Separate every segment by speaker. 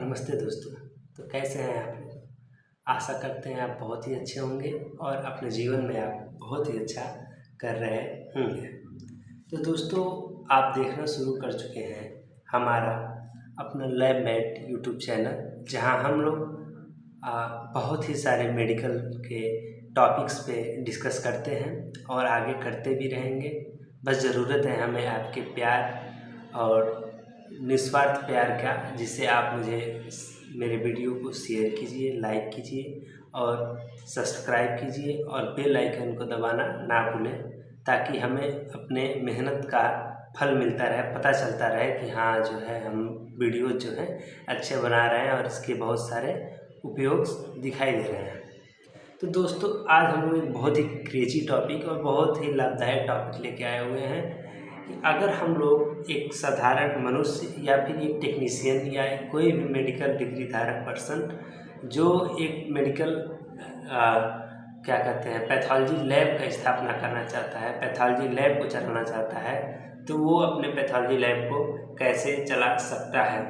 Speaker 1: नमस्ते दोस्तों। तो कैसे हैं आप लोग? आशा करते हैं आप बहुत ही अच्छे होंगे और अपने जीवन में आप बहुत ही अच्छा कर रहे होंगे। तो दोस्तों, आप देखना शुरू कर चुके हैं हमारा अपना लैब मेट यूट्यूब चैनल, जहां हम लोग बहुत ही सारे मेडिकल के टॉपिक्स पे डिस्कस करते हैं और आगे करते भी रहेंगे। बस ज़रूरत है हमें आपके प्यार और निस्वार्थ प्यार का, जिससे आप मुझे मेरे वीडियो को शेयर कीजिए, लाइक कीजिए और सब्सक्राइब कीजिए और बेल आइकन को दबाना ना भूलें, ताकि हमें अपने मेहनत का फल मिलता रहे, पता चलता रहे कि हाँ जो है हम वीडियो जो है अच्छे बना रहे हैं और इसके बहुत सारे उपयोग दिखाई दे रहे हैं। तो दोस्तों, आज हम लोग एक बहुत ही क्रेजी टॉपिक और बहुत ही लाभदायक टॉपिक लेके आए हुए हैं कि अगर हम लोग एक साधारण मनुष्य या फिर एक टेक्नीशियन या कोई भी मेडिकल डिग्री धारक पर्सन जो एक मेडिकल क्या कहते हैं पैथोलॉजी लैब का स्थापना करना चाहता है, पैथोलॉजी लैब को चलाना चाहता है, तो वो अपने पैथोलॉजी लैब को कैसे चला सकता है।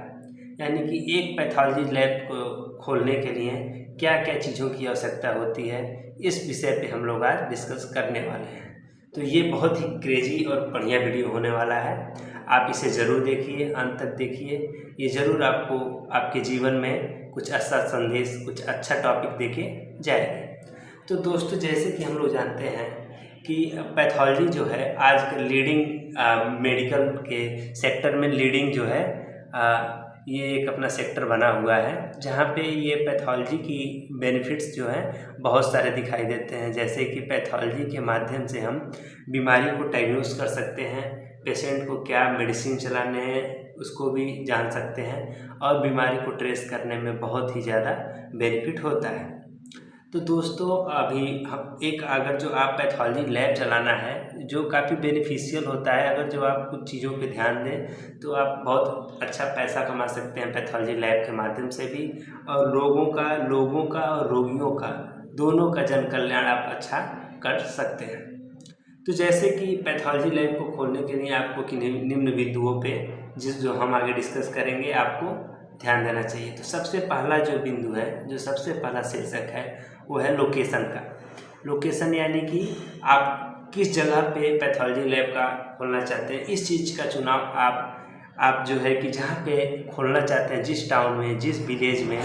Speaker 1: यानी कि एक पैथोलॉजी लैब को खोलने के लिए क्या क्या चीज़ों की आवश्यकता होती है, इस विषय पे हम लोग आज डिस्कस करने वाले हैं। तो ये बहुत ही क्रेजी और बढ़िया वीडियो होने वाला है। आप इसे ज़रूर देखिए, अंत तक देखिए। ये ज़रूर आपको आपके जीवन में कुछ अच्छा संदेश, कुछ अच्छा टॉपिक देके जाएगा। तो दोस्तों, जैसे कि हम लोग जानते हैं कि पैथोलॉजी जो है आज के लीडिंग मेडिकल के सेक्टर में लीडिंग जो है ये एक अपना सेक्टर बना हुआ है, जहाँ पे ये पैथोलॉजी की बेनिफिट्स जो हैं बहुत सारे दिखाई देते हैं। जैसे कि पैथोलॉजी के माध्यम से हम बीमारी को डायग्नोस कर सकते हैं, पेशेंट को क्या मेडिसिन चलाने हैं उसको भी जान सकते हैं और बीमारी को ट्रेस करने में बहुत ही ज़्यादा बेनिफिट होता है। तो दोस्तों, अभी हम एक अगर जो आप पैथोलॉजी लैब चलाना है जो काफ़ी बेनिफिशियल होता है, अगर जो आप कुछ चीज़ों पे ध्यान दें तो आप बहुत अच्छा पैसा कमा सकते हैं पैथोलॉजी लैब के माध्यम से भी, और लोगों का और रोगियों का दोनों का जन कल्याण आप अच्छा कर सकते हैं। तो जैसे कि पैथोलॉजी लैब को खोलने के लिए आपको निम्न बिंदुओं पे जो हम आगे डिस्कस करेंगे आपको ध्यान देना चाहिए। तो सबसे पहला जो बिंदु है, जो सबसे पहला शीर्षक है, वो है लोकेशन का। लोकेशन यानी कि आप किस जगह पे पैथोलॉजी लैब का खोलना चाहते हैं, इस चीज़ का चुनाव आप जो है कि जहाँ पे खोलना चाहते हैं, जिस टाउन में, जिस विलेज में,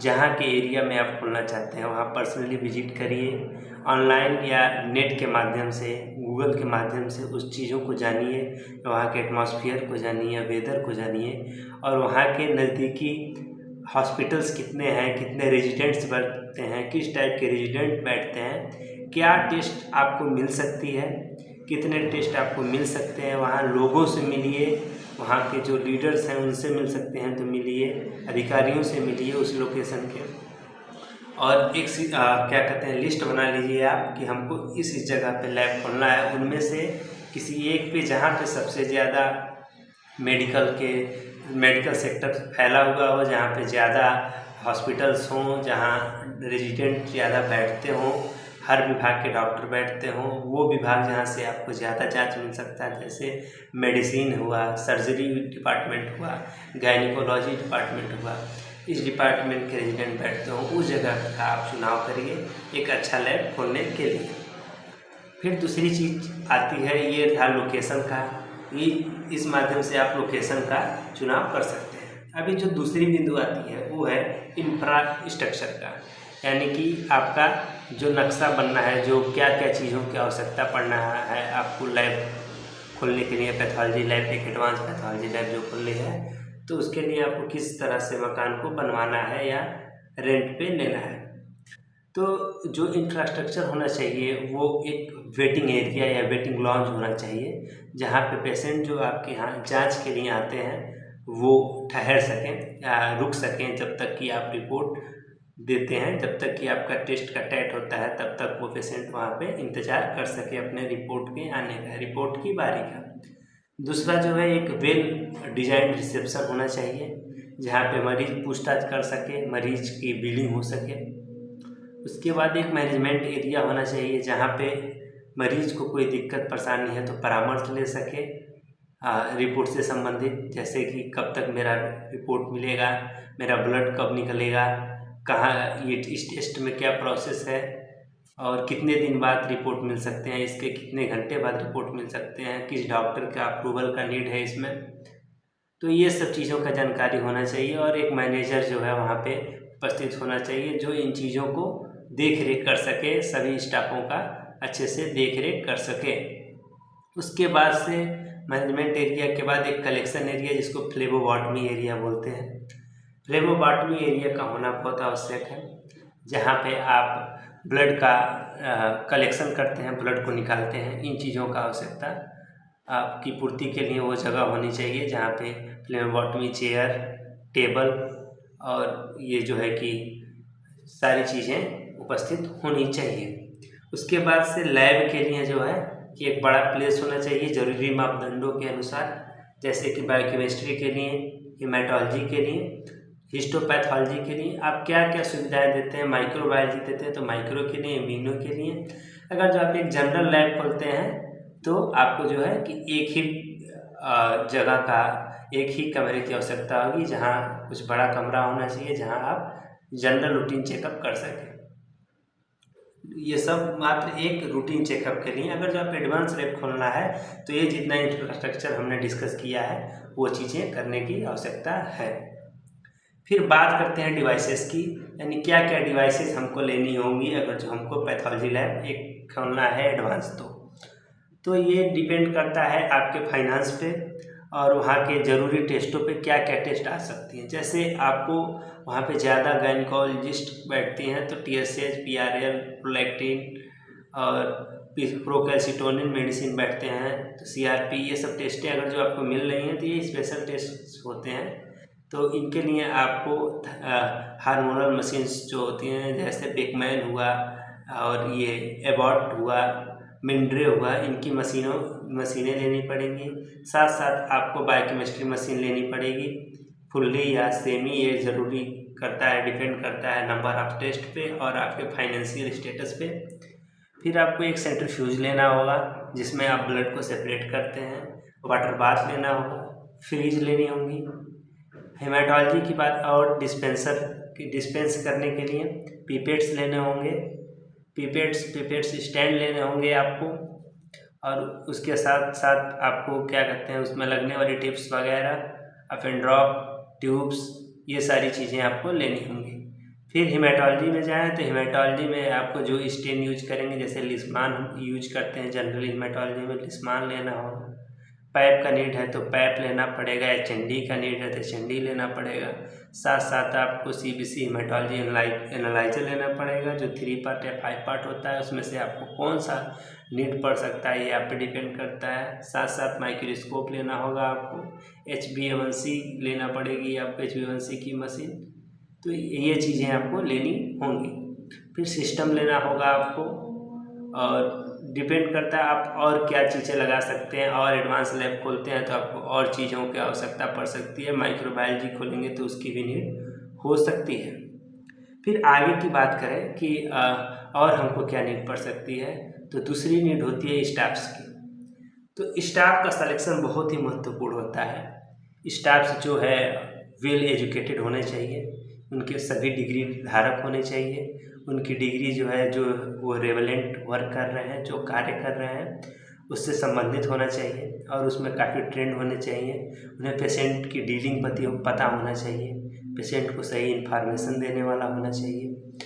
Speaker 1: जहाँ के एरिया में आप खोलना चाहते हैं, वहाँ पर्सनली विजिट करिए। ऑनलाइन या नेट के माध्यम से, गूगल के माध्यम से उस चीज़ों को जानिए, वहाँ के एटमॉस्फेयर को जानिए, वेदर को जानिए और वहाँ के नज़दीकी हॉस्पिटल्स कितने हैं, कितने रेजिडेंट्स बैठते हैं, किस टाइप के रेजिडेंट बैठते हैं, क्या टेस्ट आपको मिल सकती है, कितने टेस्ट आपको मिल सकते हैं। वहाँ लोगों से मिलिए, वहाँ के जो लीडर्स हैं उनसे मिल सकते हैं तो मिलिए, अधिकारियों से मिलिए उस लोकेशन के, और एक क्या कहते हैं लिस्ट बना लीजिए आप कि हमको इस जगह पे लैब खोलना है। उनमें से किसी एक पे जहाँ पे सबसे ज़्यादा मेडिकल सेक्टर फैला हुआ हो, जहाँ पे ज़्यादा हॉस्पिटल्स हों, जहाँ रेजिडेंट ज़्यादा बैठते हों, हर विभाग के डॉक्टर बैठते हों, वो विभाग जहाँ से आपको ज़्यादा जांच मिल सकता है। जैसे मेडिसिन हुआ, सर्जरी डिपार्टमेंट हुआ, गायनिकोलॉजी डिपार्टमेंट हुआ, इस डिपार्टमेंट के रेजिडेंट बैठते हों, उस जगह का आप चुनाव करिए एक अच्छा लैब खोलने के लिए। फिर दूसरी चीज़ आती है, ये था लोकेशन का। ये इस माध्यम से आप लोकेशन का चुनाव कर सकते हैं। अभी जो दूसरी बिंदु आती है वो है इंफ्रास्ट्रक्चर का, यानी कि आपका जो नक्शा बनना है, जो क्या क्या चीज़ों की आवश्यकता पड़ना है आपको लैब खोलने के लिए। पैथोलॉजी लैब, एक एडवांस पैथोलॉजी लैब जो खोलनी है, तो उसके लिए आपको किस तरह से मकान को बनवाना है या रेंट पे लेना है। तो जो इंफ्रास्ट्रक्चर होना चाहिए वो एक वेटिंग एरिया या वेटिंग लॉन्ज होना चाहिए, जहाँ पे पेशेंट जो आपके यहाँ जांच के लिए आते हैं वो ठहर सकें या रुक सकें जब तक कि आप रिपोर्ट देते हैं, जब तक कि आपका टेस्ट का टाइट होता है तब तक वो पेशेंट वहाँ पे इंतज़ार कर सके अपने रिपोर्ट के आने का, रिपोर्ट की बारी का। दूसरा जो है, एक वेल डिजाइन रिसेप्शन होना चाहिए, जहाँ पे मरीज पूछताछ कर सके, मरीज की बिलिंग हो सके। उसके बाद एक मैनेजमेंट एरिया होना चाहिए, जहाँ पे मरीज को कोई दिक्कत परेशानी है तो परामर्श ले सके, रिपोर्ट से संबंधित, जैसे कि कब तक मेरा रिपोर्ट मिलेगा, मेरा ब्लड कब निकलेगा, कहाँ ये इस टेस्ट में क्या प्रोसेस है और कितने दिन बाद रिपोर्ट मिल सकते हैं, इसके कितने घंटे बाद रिपोर्ट मिल सकते हैं, किस डॉक्टर का अप्रूवल का नीड है इसमें। तो ये सब चीज़ों का जानकारी होना चाहिए और एक मैनेजर जो है वहाँ पे उपस्थित होना चाहिए जो इन चीज़ों को देख रेख कर सके, सभी स्टाफों का अच्छे से देख रेख कर सके। उसके बाद से मैनेजमेंट एरिया के बाद एक कलेक्शन एरिया जिसको फ्लेबोटॉमी एरिया बोलते हैं। फ्लेबोटॉमी एरिया का होना बहुत आवश्यक है, जहाँ पे आप ब्लड का कलेक्शन करते हैं, ब्लड को निकालते हैं। इन चीज़ों का आवश्यकता आपकी पूर्ति के लिए वो जगह होनी चाहिए जहाँ पे फ्लेबोटॉमी चेयर, टेबल और ये जो है कि सारी चीज़ें उपस्थित होनी चाहिए। उसके बाद से लैब के लिए जो है कि एक बड़ा प्लेस होना चाहिए जरूरी मापदंडों के अनुसार, जैसे कि बायोकेमिस्ट्री के लिए, हेमाटोलॉजी के लिए, हिस्टोपैथोलॉजी के लिए आप क्या क्या सुविधाएं देते हैं। माइक्रोबायोलॉजी देते हैं तो माइक्रो के लिए, इम्यूनो के लिए। अगर जो आप एक जनरल लैब खोलते हैं तो आपको जो है कि एक ही जगह का, एक ही कमरे की आवश्यकता होगी, जहाँ कुछ बड़ा कमरा होना चाहिए जहाँ आप जनरल रूटीन चेकअप कर सकें। ये सब मात्र एक रूटीन चेकअप के लिए। अगर जो आप एडवांस लैब खोलना है तो ये जितना इंफ्रास्ट्रक्चर हमने डिस्कस किया है वो चीज़ें करने की आवश्यकता है। फिर बात करते हैं डिवाइसेस की, यानी क्या क्या डिवाइसेस हमको लेनी होंगी अगर जो हमको पैथोलॉजी लैब एक खोलना है एडवांस। तो ये डिपेंड करता है आपके फाइनेंस पे और वहाँ के ज़रूरी टेस्टों पे क्या क्या टेस्ट आ सकती हैं। जैसे आपको वहाँ पे ज़्यादा गायनिकोलॉजिस्ट बैठती हैं तो TSH, PRL, प्रोलैक्टिन और प्रोकैल्सिटोनिन मेडिसिन बैठते हैं, तो CRP, ये सब टेस्टें अगर जो आपको मिल रही हैं तो ये स्पेशल टेस्ट होते हैं। तो इनके लिए आपको हार्मोनल मशीन्स जो होती हैं, जैसे बेकमैन हुआ और ये एबॉट हुआ, मिंड्रे हुआ, इनकी मशीनें लेनी पड़ेंगी। साथ साथ आपको बायोकेमिस्ट्री मशीन लेनी पड़ेगी, फुल्ली या सेमी, ये ज़रूरी करता है, डिपेंड करता है नंबर ऑफ टेस्ट पे और आपके फाइनेंशियल स्टेटस पे। फिर आपको एक सेंट्रीफ्यूज लेना होगा जिसमें आप ब्लड को सेपरेट करते हैं, वाटर बाथ लेना होगा, फ्रीज लेनी होंगी। हेमाटोलॉजी की बात और डिस्पेंस करने के लिए पिपेट्स लेने होंगे, पिपेट्स स्टैंड लेने होंगे आपको, और उसके साथ साथ आपको क्या कहते हैं उसमें लगने वाली टिप्स वगैरह, अफेंड्रॉप, ट्यूब्स, ये सारी चीज़ें आपको लेनी होंगी। फिर हेमाटोलॉजी में जाएँ तो हेमाटोलॉजी में आपको जो स्टेन यूज करेंगे, जैसे लिस्मान हम यूज करते हैं जनरली हेमाटोलॉजी में, लिस्मान लेना होगा। पैप का नीड है तो पैप लेना पड़ेगा, HND का नीड है तो HND लेना पड़ेगा। साथ साथ आपको CBC हेमाटोलॉजी एनालाइजर लेना पड़ेगा जो 3 पार्ट या 5 पार्ट होता है, उसमें से आपको कौन सा नीड पड़ सकता है ये आप पे डिपेंड करता है। साथ साथ माइक्रोस्कोप लेना होगा आपको, HbA1c लेना पड़ेगी आपको, HbA1c की मशीन। तो ये चीज़ें आपको लेनी होंगी। फिर सिस्टम लेना होगा आपको, और डिपेंड करता है आप और क्या चीज़ें लगा सकते हैं। और एडवांस लैब खोलते हैं तो आपको और चीज़ों की आवश्यकता पड़ सकती है, माइक्रोबायोलॉजी खोलेंगे तो उसकी भी नीड हो सकती है। फिर आगे की बात करें कि और हमको क्या नीड पड़ सकती है, तो दूसरी नीड होती है स्टाफ्स की। तो स्टाफ का सिलेक्शन बहुत ही महत्वपूर्ण होता है। स्टाफ्स जो है वेल एजुकेटेड होने चाहिए, उनके सभी डिग्री धारक होने चाहिए, उनकी डिग्री जो है जो वो रेवेलेंट वर्क कर रहे हैं, जो कार्य कर रहे हैं उससे संबंधित होना चाहिए और उसमें काफ़ी ट्रेंड होने चाहिए। उन्हें पेशेंट की डीलिंग पता होना चाहिए, पेशेंट को सही इन्फॉर्मेशन देने वाला होना चाहिए।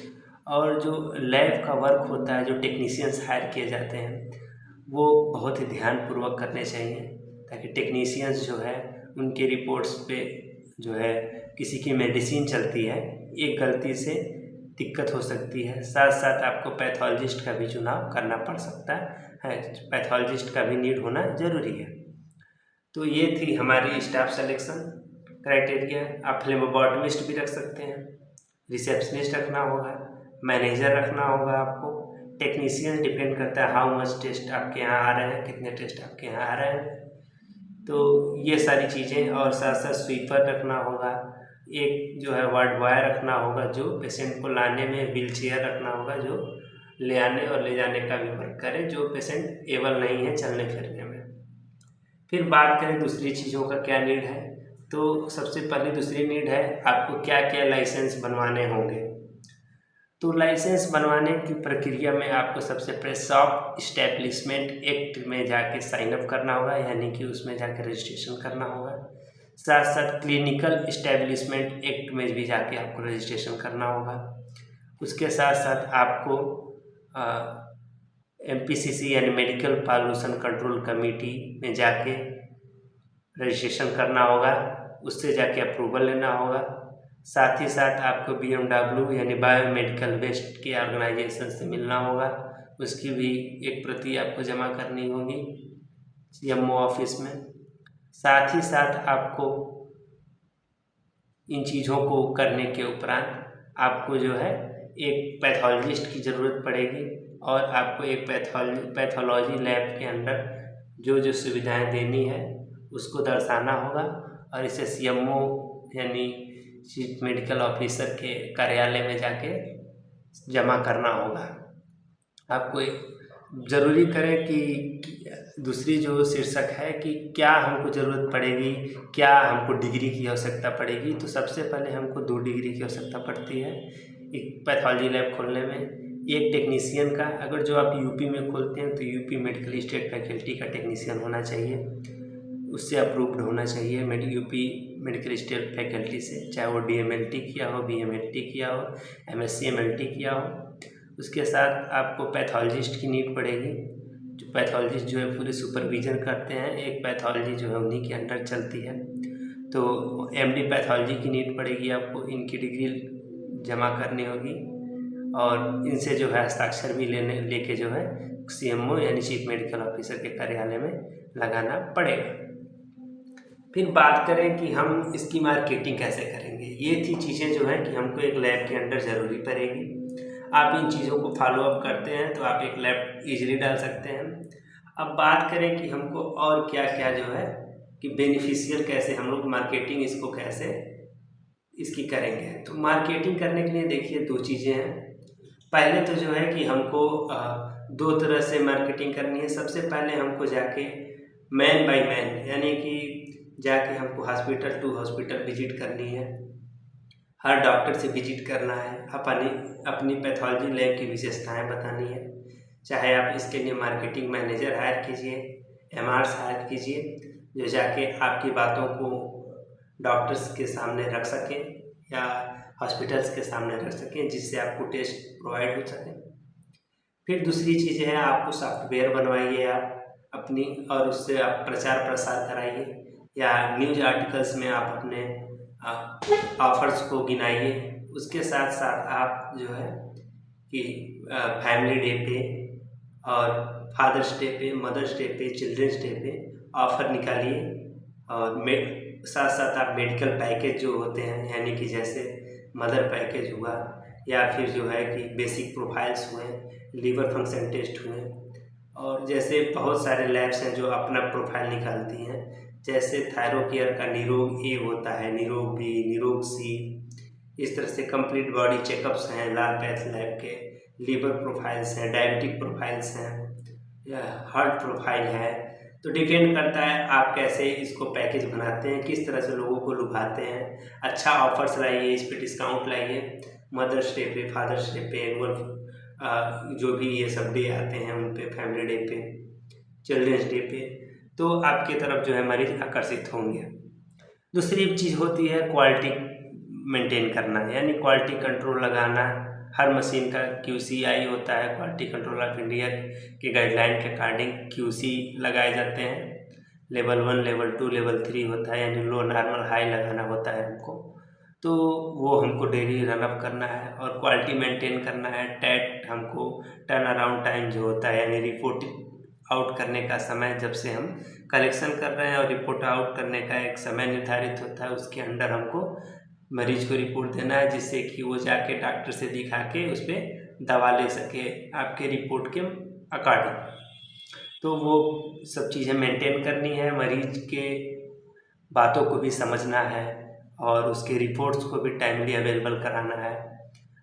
Speaker 1: और जो लैब का वर्क होता है, जो टेक्नीशियंस हायर किए जाते हैं वो बहुत ही ध्यानपूर्वक करने चाहिए, ताकि टेक्नीशियंस जो है उनके रिपोर्ट्स पे जो है किसी की मेडिसिन चलती है, एक गलती से दिक्कत हो सकती है। साथ साथ आपको पैथोलॉजिस्ट का भी चुनाव करना पड़ सकता है, पैथोलॉजिस्ट का भी नीड होना ज़रूरी है। तो ये थी हमारी स्टाफ सिलेक्शन क्राइटेरिया। आप फ्लेबोटॉमिस्ट भी रख सकते हैं, रिसेप्शनिस्ट रखना होगा, मैनेजर रखना होगा आपको, टेक्नीशियन डिपेंड करता है हाउ मच टेस्ट आपके यहाँ आ रहे हैं, कितने टेस्ट आपके यहाँ आ रहे हैं। तो ये सारी चीज़ें, और साथ साथ स्वीपर रखना होगा, एक जो है वार्ड बॉय रखना होगा जो पेशेंट को लाने में, व्हील चेयर रखना होगा जो ले आने और ले जाने का भी वर्क करे, जो पेशेंट एबल नहीं है चलने फिरने में। फिर बात करें दूसरी चीज़ों का क्या नीड है, तो सबसे पहले दूसरी नीड है आपको क्या क्या लाइसेंस बनवाने होंगे। तो लाइसेंस बनवाने की प्रक्रिया में आपको सबसे पहले शॉप इस्टेब्लिशमेंट एक्ट में जाके साइन अप करना होगा, यानी कि उसमें जाके रजिस्ट्रेशन करना होगा। साथ साथ क्लिनिकल इस्टेब्लिशमेंट एक्ट में भी जाके आपको रजिस्ट्रेशन करना होगा। उसके साथ साथ आपको MPCC यानी मेडिकल पॉल्यूशन कंट्रोल कमेटी में जाके रजिस्ट्रेशन करना होगा, उससे जाके अप्रूवल लेना होगा। साथ ही साथ आपको BMW यानी बायोमेडिकल वेस्ट के ऑर्गेनाइजेशन से मिलना होगा, उसकी भी एक प्रति आपको जमा करनी होगी CMO ऑफिस में। साथ ही साथ आपको इन चीज़ों को करने के उपरांत आपको जो है एक पैथोलॉजिस्ट की ज़रूरत पड़ेगी, और आपको एक पैथोलॉजी लैब के अंदर जो जो सुविधाएं देनी है उसको दर्शाना होगा, और इसे CMO यानी चीफ मेडिकल ऑफिसर के कार्यालय में जाके जमा करना होगा। आपको एक ज़रूरी करें कि दूसरी जो शीर्षक है कि क्या हमको ज़रूरत पड़ेगी, क्या हमको डिग्री की आवश्यकता पड़ेगी। तो सबसे पहले हमको 2 डिग्री की आवश्यकता पड़ती है एक पैथोलॉजी लैब खोलने में। एक टेक्नीशियन का, अगर जो आप यूपी में खोलते हैं तो यूपी मेडिकल स्टेट फैकल्टी का टेक्नीशियन होना चाहिए, उससे अप्रूव्ड होना चाहिए यूपी मेडिकल स्टेट फैकल्टी से, चाहे वो DMLT किया हो, BMLT किया हो, MSc MLT किया हो। उसके साथ आपको पैथोलॉजिस्ट की नीड पड़ेगी, जो पैथोलॉजिस्ट जो है पूरे सुपरविजन करते हैं। एक पैथोलॉजी जो है उन्हीं के अंडर चलती है, तो MD पैथोलॉजी की नीड पड़ेगी आपको। इनकी डिग्री जमा करनी होगी, और इनसे जो है हस्ताक्षर भी लेके जो है CMO यानी चीफ मेडिकल ऑफिसर के कार्यालय में लगाना पड़ेगा। फिर बात करें कि हम इसकी मार्केटिंग कैसे करेंगे। ये थी चीज़ें जो हैं कि हमको एक लैब के अंदर ज़रूरी पड़ेगी। आप इन चीज़ों को फॉलो अप करते हैं तो आप एक लैब ईजिली डाल सकते हैं। अब बात करें कि हमको और क्या क्या जो है कि बेनिफिशियल कैसे हम लोग मार्केटिंग इसको कैसे इसकी करेंगे। तो मार्केटिंग करने के लिए देखिए 2 चीज़ें हैं। पहले तो जो है कि हमको 2 तरह से मार्केटिंग करनी है। सबसे पहले हमको जाके मैन बाय मैन, यानी कि जाके हमको हॉस्पिटल टू हॉस्पिटल विजिट करनी है, हर डॉक्टर से विजिट करना है, अपनी पैथोलॉजी लैब की विशेषताएं बतानी है। चाहे आप इसके लिए मार्केटिंग मैनेजर हायर कीजिए, MRs हायर कीजिए, जो जाके आपकी बातों को डॉक्टर्स के सामने रख सकें या हॉस्पिटल्स के सामने रख सकें, जिससे आपको टेस्ट प्रोवाइड हो सके। फिर दूसरी चीज़ है, आपको सॉफ्टवेयर बनवाइए आप अपनी, और उससे आप प्रचार प्रसार कराइए, या न्यूज़ आर्टिकल्स में आप अपने ऑफर्स को गिनाइए। उसके साथ साथ आप जो है कि फैमिली डे पे और फादर्स डे पे, मदर्स डे पे, चिल्ड्रंस डे पे ऑफ़र निकालिए। और साथ साथ आप मेडिकल पैकेज जो होते हैं, यानी कि जैसे मदर पैकेज हुआ, या फिर जो है कि बेसिक प्रोफाइल्स हुए, लीवर फंक्शन टेस्ट हुए, और जैसे बहुत सारे लैब्स हैं जो अपना प्रोफाइल निकालती हैं, जैसे थायरोकेयर का निरोग ए होता है, निरोग बी, निरोग सी। इस तरह से कंप्लीट बॉडी चेकअप्स हैं लाल पैथ लैब के, लीवर प्रोफाइल्स हैं, डायबिटिक प्रोफाइल्स हैं, या हार्ट प्रोफाइल है। तो डिपेंड करता है आप कैसे इसको पैकेज बनाते हैं, किस तरह से लोगों को लुभाते हैं। अच्छा ऑफर्स लाइए, इस पर डिस्काउंट लाइए, मदर्स डे पे, फादर्स डे पे, एनुअल जो भी ये सब डे आते हैं उन पे, फैमिली डे पे, चिल्ड्रंस डे पे, तो आपकी तरफ जो है मरीज आकर्षित होंगे। दूसरी चीज़ होती है क्वालिटी मेंटेन करना, यानी क्वालिटी कंट्रोल लगाना। हर मशीन का QCI होता है, क्वालिटी कंट्रोल ऑफ इंडिया के गाइडलाइन के अकॉर्डिंग QC लगाए जाते हैं। लेवल 1, लेवल 2, लेवल 3 होता है, यानी लो, नॉर्मल, हाई लगाना होता है हमको। तो वो हमको डेली रनअप करना है और क्वालिटी मेंटेन करना है। टैट हमको टर्न अराउंड टाइम जो होता है, यानी रिपोर्ट आउट करने का समय, जब से हम कलेक्शन कर रहे हैं और रिपोर्ट आउट करने का एक समय निर्धारित होता है, उसके अंदर हमको मरीज को रिपोर्ट देना है, जिससे कि वो जाके डॉक्टर से दिखा के उस पर दवा ले सके आपके रिपोर्ट के अकॉर्डिंग। तो वो सब चीज़ें मेंटेन करनी है, मरीज के बातों को भी समझना है, और उसके रिपोर्ट्स को भी टाइमली अवेलेबल कराना है।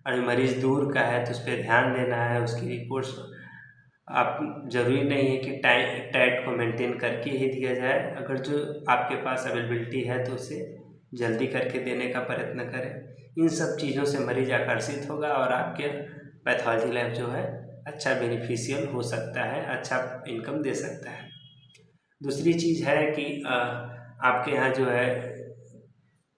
Speaker 1: और मरीज़ दूर का है तो उस पर ध्यान देना है, उसकी रिपोर्ट्स आप ज़रूरी नहीं है कि टाइट को मेंटेन करके ही दिया जाए। अगर जो आपके पास अवेलेबिलिटी है तो उसे जल्दी करके देने का प्रयत्न करें। इन सब चीज़ों से मरीज आकर्षित होगा और आपके पैथोलॉजी लैब जो है अच्छा बेनिफिशियल हो सकता है, अच्छा इनकम दे सकता है। दूसरी चीज़ है कि आपके यहाँ जो है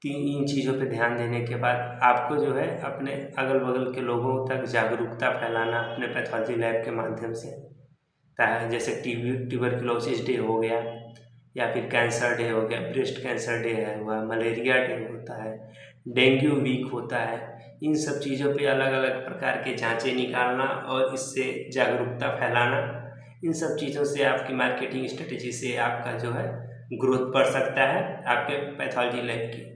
Speaker 1: इन चीज़ों पे ध्यान देने के बाद आपको जो है अपने अगल बगल के लोगों तक जागरूकता फैलाना अपने पैथोलॉजी लैब के माध्यम से, जैसे ट्यूबरकुलोसिस डे हो गया या फिर कैंसर डे हो गया, ब्रेस्ट कैंसर डे है हुआ, मलेरिया डे होता है, डेंगू वीक होता है। इन सब चीज़ों पे अलग अलग प्रकार के जांचें निकालना और इससे जागरूकता फैलाना, इन सब चीज़ों से आपकी मार्केटिंग स्ट्रेटेजी से आपका जो है ग्रोथ बढ़ सकता है आपके पैथोलॉजी लैब की।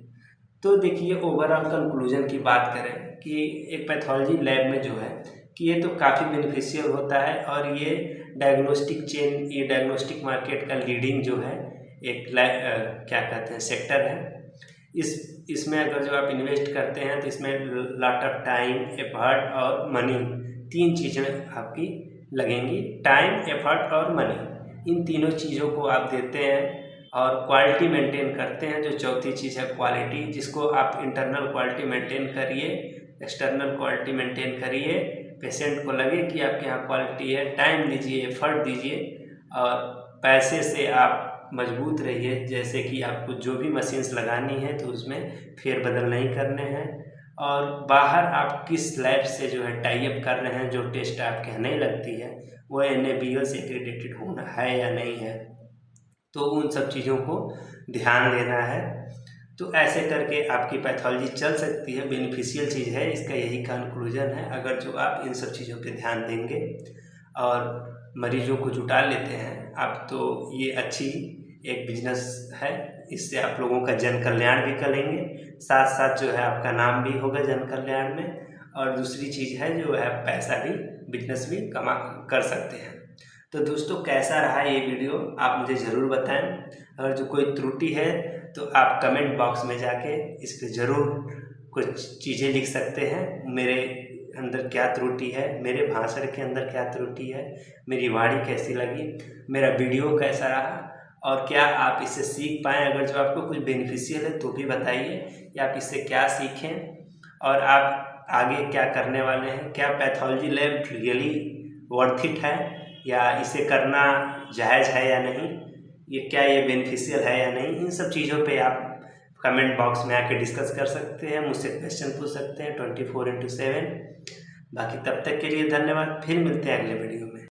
Speaker 1: तो देखिए ओवरऑल कंक्लूजन की बात करें कि एक पैथोलॉजी लैब में जो है कि ये तो काफ़ी बेनिफिशियल होता है और ये डायग्नोस्टिक चेन, ये डायग्नोस्टिक मार्केट का लीडिंग जो है एक क्या कहते हैं सेक्टर है। इसमें अगर जो आप इन्वेस्ट करते हैं तो इसमें लॉट ऑफ टाइम, एफर्ट और मनी, तीन चीज़ें आपकी लगेंगी। टाइम, एफर्ट और मनी, इन तीनों चीज़ों को आप देते हैं और क्वालिटी मेंटेन करते हैं। जो चौथी चीज़ है क्वालिटी, जिसको आप इंटरनल क्वालिटी मेंटेन करिए, एक्सटर्नल क्वालिटी मेंटेन करिए, पेशेंट को लगे कि आपके यहाँ क्वालिटी है। टाइम दीजिए, एफर्ट दीजिए और पैसे से आप मजबूत रहिए। जैसे कि आपको जो भी मशीन्स लगानी है तो उसमें फेरबदल नहीं करने हैं और बाहर आप किस लैब से जो है टाई अप कर रहे हैं, जो टेस्ट आपके यहाँ नहीं लगती है वो NABL से एक्रेडिटेड होना है या नहीं है, तो उन सब चीज़ों को ध्यान देना है। तो ऐसे करके आपकी पैथोलॉजी चल सकती है, बेनिफिशियल चीज़ है, इसका यही कंक्लूजन है। अगर जो आप इन सब चीज़ों पे ध्यान देंगे और मरीजों को जुटा लेते हैं आप, तो ये अच्छी एक बिजनेस है। इससे आप लोगों का जन कल्याण भी करेंगे, साथ साथ जो है आपका नाम भी होगा जन कल्याण में, और दूसरी चीज़ है जो है पैसा भी, बिजनेस भी कमा कर सकते हैं। तो दोस्तों कैसा रहा ये वीडियो आप मुझे ज़रूर बताएं। अगर जो कोई त्रुटि है तो आप कमेंट बॉक्स में जाके इस पर ज़रूर कुछ चीज़ें लिख सकते हैं। मेरे अंदर क्या त्रुटि है, मेरे भाषण के अंदर क्या त्रुटि है, मेरी वाणी कैसी लगी, मेरा वीडियो कैसा रहा और क्या आप इससे सीख पाएँ। अगर जो आपको कुछ बेनिफिशियल है तो भी बताइए कि आप इससे क्या सीखें और आप आगे क्या करने वाले हैं। क्या pathology lab really worth it है या इसे करना जायज़ है या नहीं, ये क्या ये बेनिफिशियल है या नहीं, इन सब चीज़ों पे आप कमेंट बॉक्स में आके डिस्कस कर सकते हैं, मुझसे क्वेश्चन पूछ सकते हैं 24/7। बाकी तब तक के लिए धन्यवाद, फिर मिलते हैं अगले वीडियो में।